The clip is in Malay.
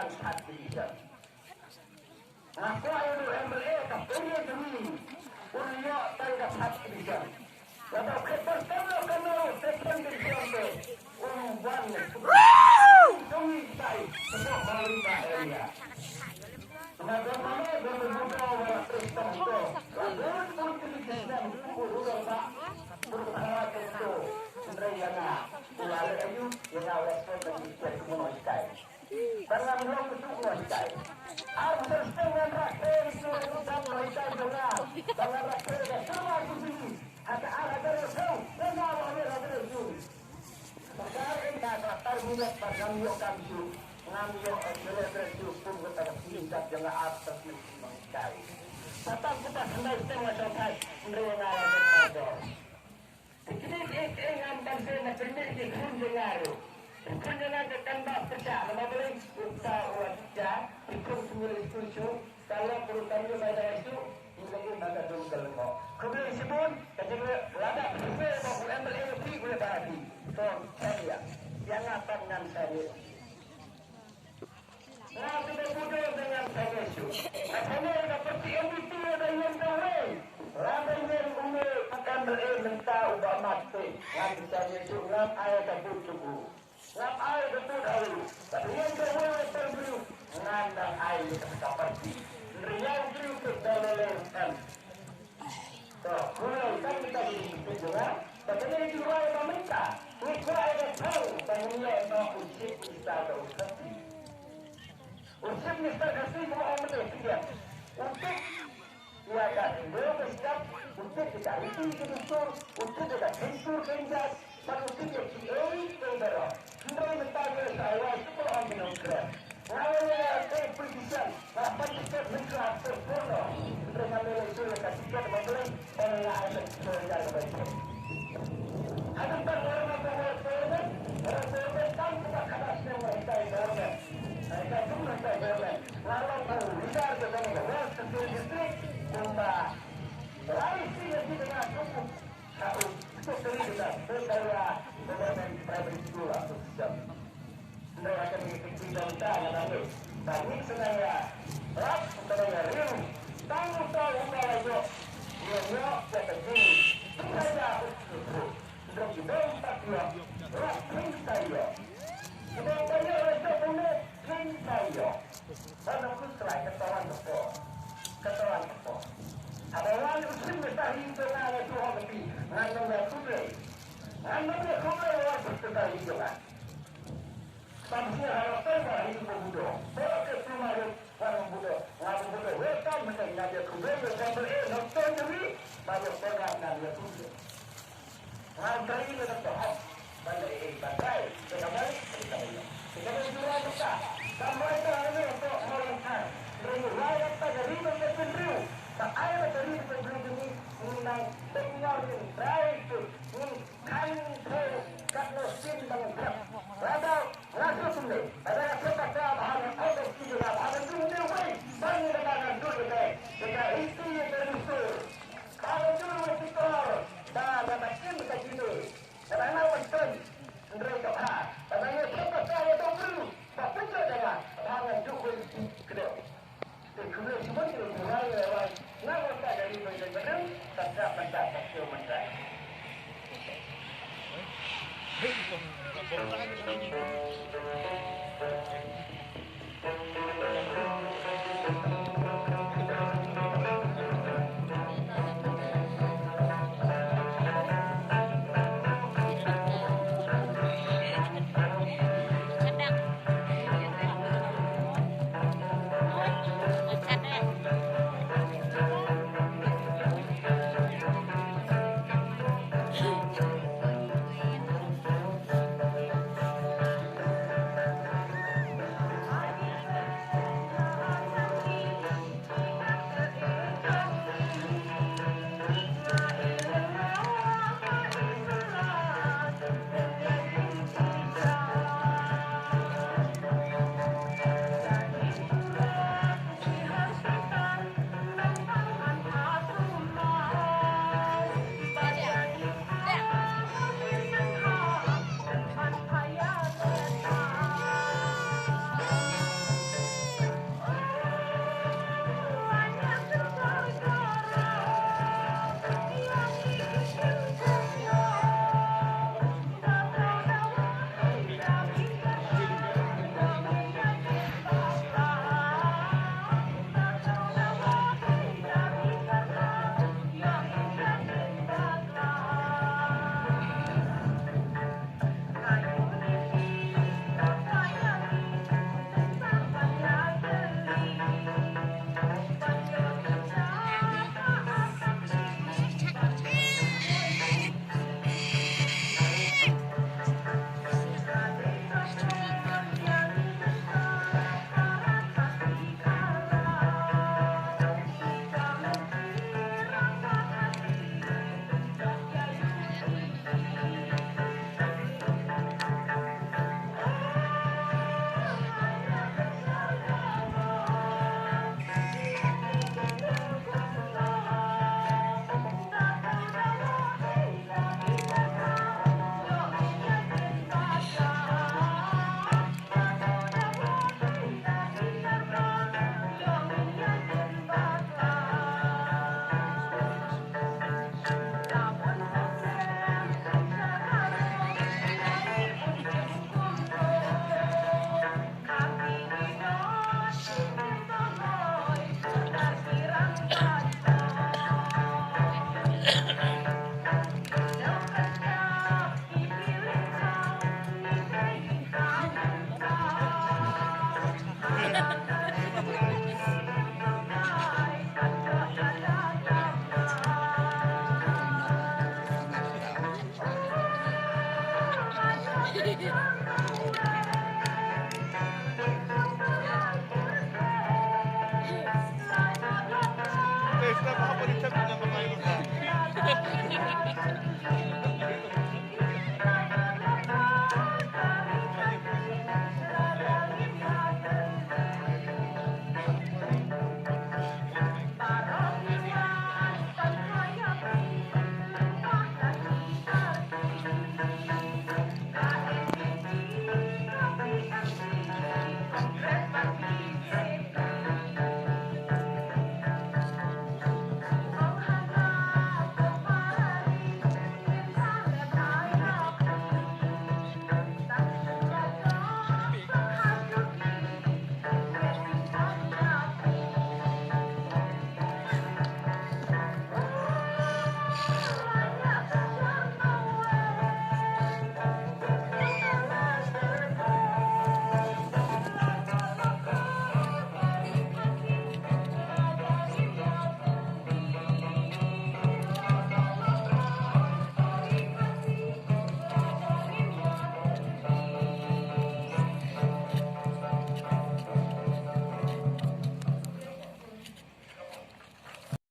Tuan hati dia. Aku ada MLA kapolnya demi Uriak tanda hati dia. Walau kita semua kena second division tu, umban demi saya semua mahu area. Bagaimana bermuda walau Kristen tu, lalu politik Islam berubah berubah itu. Yang ulala ayu yang awak sedang dikira kemudian sekali. Tangan belum kesukuan sekali. Aku dengan rakyat itu dalam rakyat juga. Tangan rakyat itu semua di sini. Ada ada resau, semua ada resau. Sekarang ini ada tarbiat pada ngambil kami, ngambil resau pun kita tingkat jangan atas memang sekali. Tetap kita hendak setengah selesai menerima ada. Ini yang bangsa nak pergi ke kunjungan. Kunjungan ke tambah pecah. Nama boleh kita wajah ikut semua isu. Kalau perutanya pada isu, ini pada dulu kalau. Kemudian sebut, ketika lada prefer mahu ambil LP boleh bagi. So saya yang apa dengan saya. Nah kita bodoh dengan saya isu. Saya dapat MVP ada yang tahu. Ramai yang umur akan minta ubah mati. Yang saya itu ngam air kabut cukup. Ngam air kabut air. Tapi yang kedua terburu ngandang air kapasi. Riau dulu kedalaman. So, kalau kita ini juga, tapi ini juga yang minta. Kita ada tahu bahawa nak ucap kita ada ucap. Ucap kita kasih semua orang dia. Untuk ia akan bersikap untuk kita itu betul untuk kita sensor kendat pada untuk kita tender. Kita minta saya itu orang menongkrong. Awalnya saya politician, apa kita minta terpurna. Kita sambil itu kasih kita membeli orang ada kerja baik. Ada orang tahu kita kena semua kita ini. Kita semua kita ini. Lalu tahu lihat kita ini. Orang sesuatu Bunda, beralih sini dengan cukup tahu itu kita secara dengan private school atau sistem. Mereka akan mengikuti data yang ada. Tapi sebenarnya, sebenarnya real tanggung jawab itu dia kata ini saya usul untuk dibentak dia, perintah dia. Sebenarnya itu punya perintah dia. Dan aku setelah ketahuan betul. Ketahuan apa? Ada orang usul mesti dengan itu orang ini, dengan kuda, orang berkuda itu kan. Sampai harapan orang itu berkuda. Boleh cuma orang Buddha, mereka mesti ngaji kuda, sampai nonton diri, banyak orang ngaji kuda. Nanti ini tetap banyak bantai, sekali kita ini. Kita berjuang kita, sampai hari untuk orang Rakyat dari menjadi tak ada dari menjadi ini dengar baik ini kantor kalau sindang berat ada rasa sendiri ada kata bahan ada sila ada dunia baik bagi dengan dunia baik kita itu yang berusul kalau dunia kita dah makin begitu kerana wanita mereka katanya kita saya tahu perlu tapi jangan jangan juga kedua. Kemudian semua itu mulai lewat nama dari bagian tetap mendapat kemenangan. Guys, napakabaliktad ko na kumain ka.